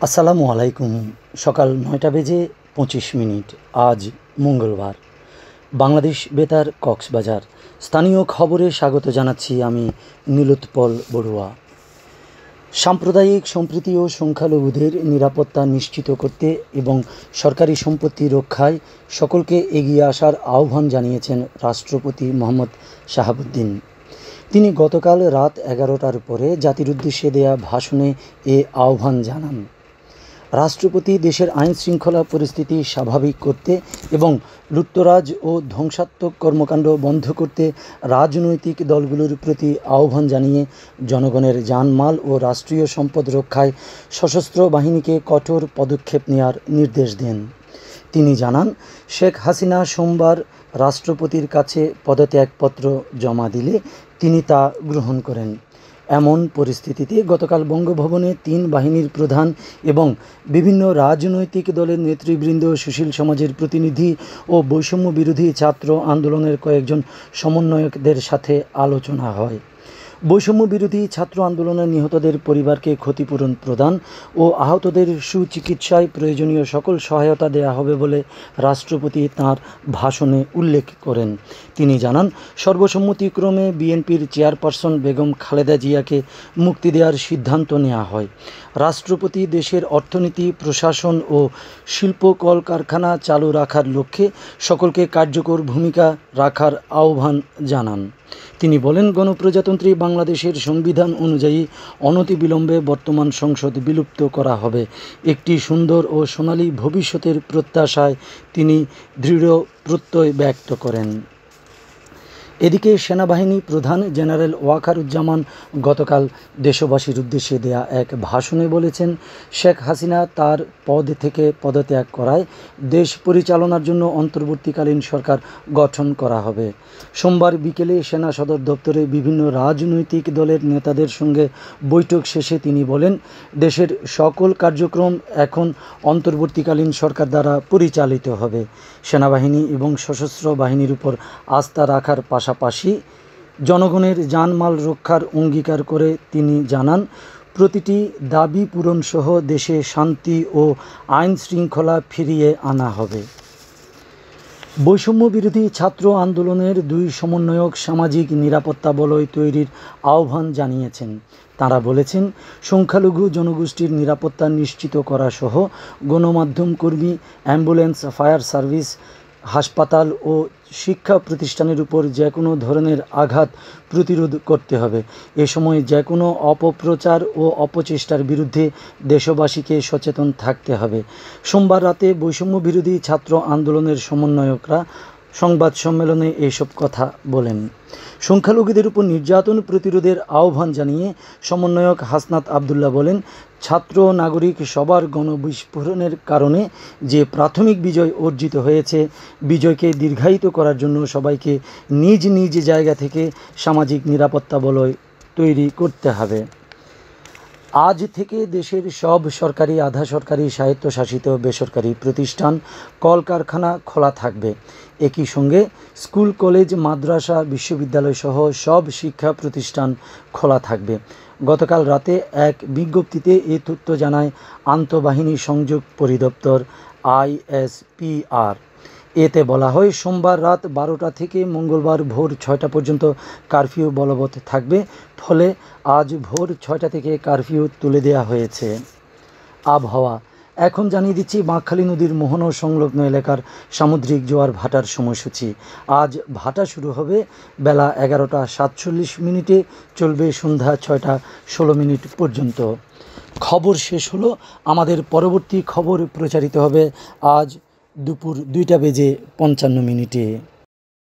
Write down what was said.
আসসালামু আলাইকুম। সকাল ৯টা বেজে ২৫ মিনিট। আজ মঙ্গলবার। বাংলাদেশ বেতার কক্সবাজার। স্থানীয় খবরে স্বাগত জানাচ্ছি আমি নীলোৎপল বড়ুয়া। সাম্প্রদায়িক সম্প্রীতি ও সংখ্যালঘুদের নিরাপত্তা নিশ্চিত করতে এবং সরকারি সম্পত্তি রক্ষায় সকলকে এগিয়ে আসার আহ্বান জানিয়েছেন রাষ্ট্রপতি মোহাম্মদ শাহাবুদ্দিন। তিনি গতকাল রাত ১১টার পরে জাতির উদ্দেশ্যে দেয়া ভাষণে এ আহ্বান জানান। রাষ্ট্রপতি দেশের আইন শৃঙ্খলা পরিস্থিতি স্বাভাবিক করতে এবং লুটতরাজ ও ধ্বংসাত্মক কর্মকাণ্ড বন্ধ করতে রাজনৈতিক দলগুলোর প্রতি আহ্বান জানিয়ে জনগণের জানমাল ও রাষ্ট্রীয় সম্পদ রক্ষায় সশস্ত্র বাহিনীকে কঠোর পদক্ষেপ নেওয়ার নির্দেশ দেন। তিনি জানান, শেখ হাসিনা সোমবার রাষ্ট্রপতির কাছে পদত্যাগপত্র জমা দিলে তিনি তা গ্রহণ করেন। এমন পরিস্থিতিতে গতকাল বঙ্গভবনে ৩ বাহিনীর প্রধান এবং বিভিন্ন রাজনৈতিক দলের নেতৃবৃন্দ, সুশীল সমাজের প্রতিনিধি ও বৈষম্য বিরোধী ছাত্র আন্দোলনের কয়েকজন সমন্বয়কদের সাথে আলোচনা হয়। বৈষম্য বিরোধী ছাত্র আন্দোলনের নিহতদের পরিবারকে ক্ষতিপূরণ প্রদান ও আহতদের সুচিকিৎসায় প্রয়োজনীয় সকল সহায়তা দেয়া হবে বলে রাষ্ট্রপতি তাঁর ভাষণে উল্লেখ করেন। তিনি জানান, সর্বসম্মতিক্রমে বিএনপির চেয়ারপারসন বেগম খালেদা জিয়াকে মুক্তি দেওয়ার সিদ্ধান্ত নেওয়া হয়। রাষ্ট্রপতি দেশের অর্থনীতি, প্রশাসন ও শিল্প কলকারখানা চালু রাখার লক্ষ্যে সকলকে কার্যকর ভূমিকা রাখার আহ্বান জানান। তিনি বলেন, গণপ্রজাতন্ত্রী বাংলাদেশের সংবিধান অনুযায়ী অনতিবিলম্বে বর্তমান সংসদ বিলুপ্ত করা হবে। একটি সুন্দর ও সোনালী ভবিষ্যতের প্রত্যাশায় তিনি দৃঢ় প্রত্যয় ব্যক্ত করেন। এদিকে সেনাবাহিনী প্রধান জেনারেল ওয়াকারুজ্জামান গতকাল দেশবাসীর উদ্দেশ্যে দেয়া এক ভাষণে বলেছেন, শেখ হাসিনা তার পদ থেকে পদত্যাগ করায় দেশ পরিচালনার জন্য অন্তর্বর্তীকালীন সরকার গঠন করা হবে। সোমবার বিকেলে সেনা সদর দপ্তরে বিভিন্ন রাজনৈতিক দলের নেতাদের সঙ্গে বৈঠক শেষে তিনি বলেন, দেশের সকল কার্যক্রম এখন অন্তর্বর্তীকালীন সরকার দ্বারা পরিচালিত হবে। সেনাবাহিনী এবং সশস্ত্র বাহিনীর উপর আস্থা রাখার পাশাপাশি জনগণের জানমাল রক্ষার অঙ্গীকার করে তিনি জানান, প্রতিটি দাবি পূরণসহ দেশে শান্তি ও আইন শৃঙ্খলা ফিরিয়ে আনা হবে। বৈষম্য বিরোধী ছাত্র আন্দোলনের 2 সমন্বয়ক সামাজিক নিরাপত্তা বলয় তৈরির আহ্বান জানিয়েছেন। তাঁরা বলেছেন, সংখ্যালঘু জনগোষ্ঠীর নিরাপত্তা নিশ্চিত করা সহ গণমাধ্যম কর্মী, অ্যাম্বুলেন্স, ফায়ার সার্ভিস, হাসপাতাল ও শিক্ষা প্রতিষ্ঠানের উপর যে কোনো ধরনের আঘাত প্রতিরোধ করতে হবে। এ সময় যে কোনো অপপ্রচার ও অপচেষ্টার বিরুদ্ধে দেশবাসীকে সচেতন থাকতে হবে। সোমবার রাতে বৈষম্য বিরোধী ছাত্র আন্দোলনের সমন্বয়করা সংবাদ সম্মেলনে এসব কথা বলেন। সংখ্যালঘুদের উপর নির্যাতন প্রতিরোধের আহ্বান জানিয়ে সমন্বয়ক হাসনাত আবদুল্লাহ বলেন, ছাত্র নাগরিক সবার গণবিস্ফোরণের কারণে যে প্রাথমিক বিজয় অর্জিত হয়েছে, বিজয়কে দীর্ঘায়িত করার জন্য সবাইকে নিজ নিজ জায়গা থেকে সামাজিক নিরাপত্তা বলয় তৈরি করতে হবে। আজ থেকে দেশের সব সরকারি, আধা সরকারি, স্বায়ত্তশাসিত বেসরকারি প্রতিষ্ঠান, কলকারখানা খোলা থাকবে। একই সঙ্গে স্কুল, কলেজ, মাদ্রাসা, বিশ্ববিদ্যালয় সহ সব শিক্ষা প্রতিষ্ঠান খোলা থাকবে। গতকাল রাতে এক বিজ্ঞপ্তিতে এ তথ্য জানায় আন্তঃবাহিনী সংযোগ পরিদপ্তর ISPR। এতে বলা হয়, সোমবার রাত 12টা থেকে মঙ্গলবার ভোর 6টা পর্যন্ত কারফিউ বলবৎ থাকবে। ফলে আজ ভোর 6টা থেকে কারফিউ তুলে দেওয়া হয়েছে। আবহাওয়া এখন জানিয়ে দিচ্ছি বাঁকখালী নদীর মোহনা সংলগ্ন এলাকার সামুদ্রিক জোয়ার ভাটার সময়সূচি। আজ ভাটা শুরু হবে বেলা 11টা 47 মিনিটে, চলবে সন্ধ্যা 6টা 16 মিনিট পর্যন্ত। খবর শেষ হলো। আমাদের পরবর্তী খবর প্রচারিত হবে আজ দুপুর 2টা বেজে 55 মিনিটে।